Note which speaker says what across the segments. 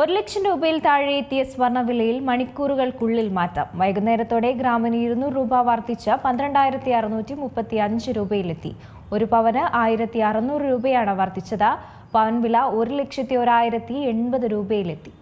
Speaker 1: 1 ലക്ഷം രൂപയിൽ താഴെ എത്തിയ സ്വർണ്ണവിലയിൽ മണിക്കൂറുകൾക്കുള്ളിൽ മാറ്റം. വൈകുന്നേരത്തോടെ ഗ്രാമിന് 200 രൂപ വർദ്ധിച്ച് 12,635 രൂപയിലെത്തി. ഒരു പവന് 1,600 രൂപയാണ് വർദ്ധിച്ചത്. പവൻ വില 1,01,080 രൂപയിലെത്തി.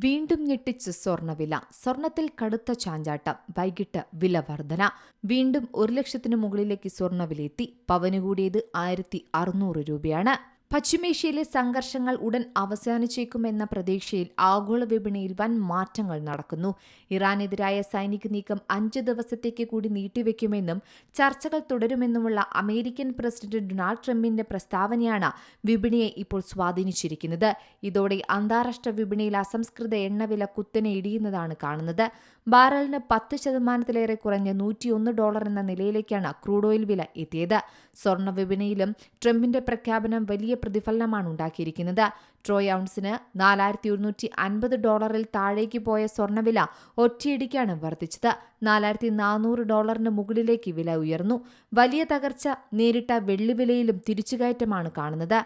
Speaker 2: വീണ്ടും ഞെട്ടിച്ച് സ്വർണ്ണവില. സ്വർണത്തിൽ കടുത്ത ചാഞ്ചാട്ടം. വൈകിട്ട് വില വർധന. വീണ്ടും 1 ലക്ഷത്തിന് മുകളിലേക്ക് സ്വർണ്ണവിലയെത്തി. പവന് കൂടിയത് 1,600 രൂപയാണ്. പശ്ചിമേഷ്യയിലെ സംഘർഷങ്ങൾ ഉടൻ അവസാനിച്ചേക്കുമെന്ന പ്രതീക്ഷയിൽ ആഗോള വിപണിയിൽ വൻ മാറ്റങ്ങൾ നടക്കുന്നു. ഇറാനെതിരായ സൈനിക നീക്കം 5 ദിവസത്തേക്ക് കൂടി നീട്ടിവെക്കുമെന്നും ചർച്ചകൾ തുടരുമെന്നുമുള്ള അമേരിക്കൻ പ്രസിഡന്റ് ഡൊണാൾഡ് ട്രംപിന്റെ പ്രസ്താവനയാണ് വിപണിയെ ഇപ്പോൾ സ്വാധീനിച്ചിരിക്കുന്നത്. ഇതോടെ അന്താരാഷ്ട്ര വിപണിയിൽ അസംസ്കൃത എണ്ണവില കുത്തനെ ഇടിയുന്നതാണ് കാണുന്നത്. ബാരലിന് 10% കുറഞ്ഞ് $101 എന്ന നിലയിലേക്കാണ് ക്രൂഡ് ഓയിൽ വില എത്തിയത്. സ്വർണ്ണ വിപണിയിലും ട്രംപിന്റെ പ്രഖ്യാപനം വലിയ പ്രതിഫലനമാണ് ഉണ്ടാക്കിയിരിക്കുന്നത്. ട്രോയ് ഔൺസിന് $4,150 താഴേക്ക് പോയ സ്വർണ്ണവില ഒറ്റയടിക്കാണ് വർദ്ധിച്ചത്. $4,400 മുകളിലേക്ക് വില ഉയർന്നു. വലിയ തകർച്ച നേരിട്ട വെള്ളിവിലയിലും തിരിച്ചുകയറ്റമാണ് കാണുന്നത്.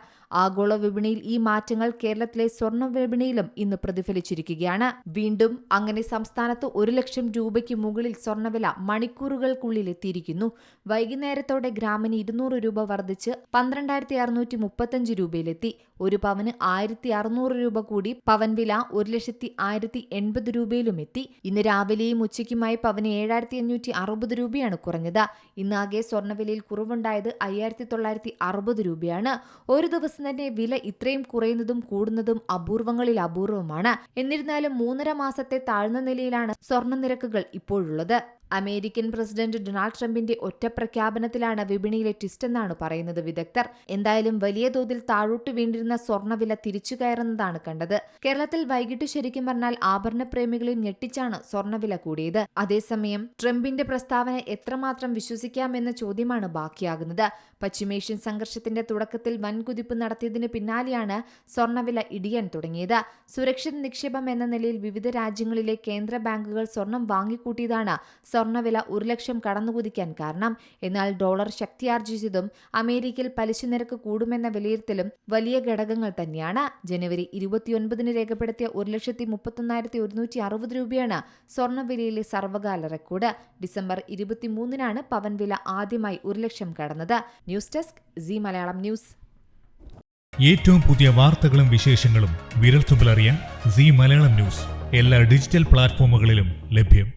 Speaker 2: ആഗോള വിപണിയിൽ ഈ മാറ്റങ്ങൾ കേരളത്തിലെ സ്വർണ്ണ വിപണിയിലും ഇന്ന് പ്രതിഫലിച്ചിരിക്കുകയാണ്. വീണ്ടും അങ്ങനെ സംസ്ഥാനത്ത് 1 ലക്ഷം രൂപയ്ക്ക് മുകളിൽ സ്വർണ്ണവില മണിക്കൂറുകൾക്കുള്ളിൽ എത്തിയിരിക്കുന്നു. വൈകുന്നേരത്തോടെ ഗ്രാമിന് 200 രൂപ വർദ്ധിച്ച് 12,635 രൂപയിലെത്തി. ഒരു പവന് 1,600 രൂപ കൂടി പവൻ വില 1,01,080 രൂപയിലും എത്തി. ഇന്ന് രാവിലെയും ഉച്ചയ്ക്കുമായി പവന് 7,560 രൂപയാണ് കുറഞ്ഞത്. ഇന്നാകെ സ്വർണ്ണവിലയിൽ കുറവുണ്ടായത് 5,960 രൂപയാണ്. ഒരു ദിവസം തന്നെ വില ഇത്രയും കുറയുന്നതും കൂടുന്നതും അപൂർവങ്ങളിൽ അപൂർവമാണ്. എന്നിരുന്നാലും 3.5 മാസത്തെ താഴ്ന്ന നിലയിലാണ് സ്വർണ്ണ നിരക്കുകൾ ഇപ്പോഴുള്ളത്. അമേരിക്കൻ പ്രസിഡന്റ് ഡൊണാൾഡ് ട്രംപിന്റെ ഒറ്റ പ്രഖ്യാപനത്തിലാണ് വിപണിയിലെ ട്വിസ്റ്റ് എന്നാണ് പറയുന്നത് വിദഗ്ധർ. എന്തായാലും വലിയ തോതിൽ താഴോട്ട് വീണ്ടിരുന്ന സ്വർണ്ണവില തിരിച്ചു കയറുന്നതാണ് കണ്ടത്. കേരളത്തിൽ വൈകിട്ട് ശരിക്കും പറഞ്ഞാൽ ആഭരണ പ്രേമികളെ ഞെട്ടിച്ചാണ് സ്വർണ്ണവില കൂടിയത്. അതേസമയം ട്രംപിന്റെ പ്രസ്താവന എത്രമാത്രം വിശ്വസിക്കാമെന്ന ചോദ്യമാണ് ബാക്കിയാകുന്നത്. പശ്ചിമേഷ്യൻ സംഘർഷത്തിന്റെ തുടക്കത്തിൽ വൻകുതിപ്പ് നടത്തിയതിന് പിന്നാലെയാണ് സ്വർണ്ണവില ഇടിയാൻ തുടങ്ങിയത്. സുരക്ഷിത നിക്ഷേപം എന്ന നിലയിൽ വിവിധ രാജ്യങ്ങളിലെ കേന്ദ്ര ബാങ്കുകൾ സ്വർണം വാങ്ങിക്കൂട്ടിയതാണ് സ്വർണ്ണവില 1 ലക്ഷം കടന്നുകുതിക്കാൻ കാരണം. എന്നാൽ ഡോളർ ശക്തിയാർജിച്ചതും അമേരിക്കയിൽ പലിശ നിരക്ക് കൂടുമെന്ന വിലയിരുത്തലും വലിയ ഘടകങ്ങൾ തന്നെയാണ്. ജനുവരി 29 രേഖപ്പെടുത്തിയ 1,31,160 രൂപയാണ് സ്വർണ്ണവിലയിലെ സർവ്വകാല റെക്കോർഡ്. ഡിസംബർ 23 പവൻ വില ആദ്യമായി 1 ലക്ഷം കടന്നത്. News desk Zee Malayalam news.
Speaker 3: ഏറ്റവും പുതിയ വാർത്തകളും വിശേഷങ്ങളും വിരൽത്തുമ്പിലറിയാൻ സീ മലയാളം ന്യൂസ് എല്ലാ ഡിജിറ്റൽ പ്ലാറ്റ്ഫോമുകളിലും ലഭ്യം.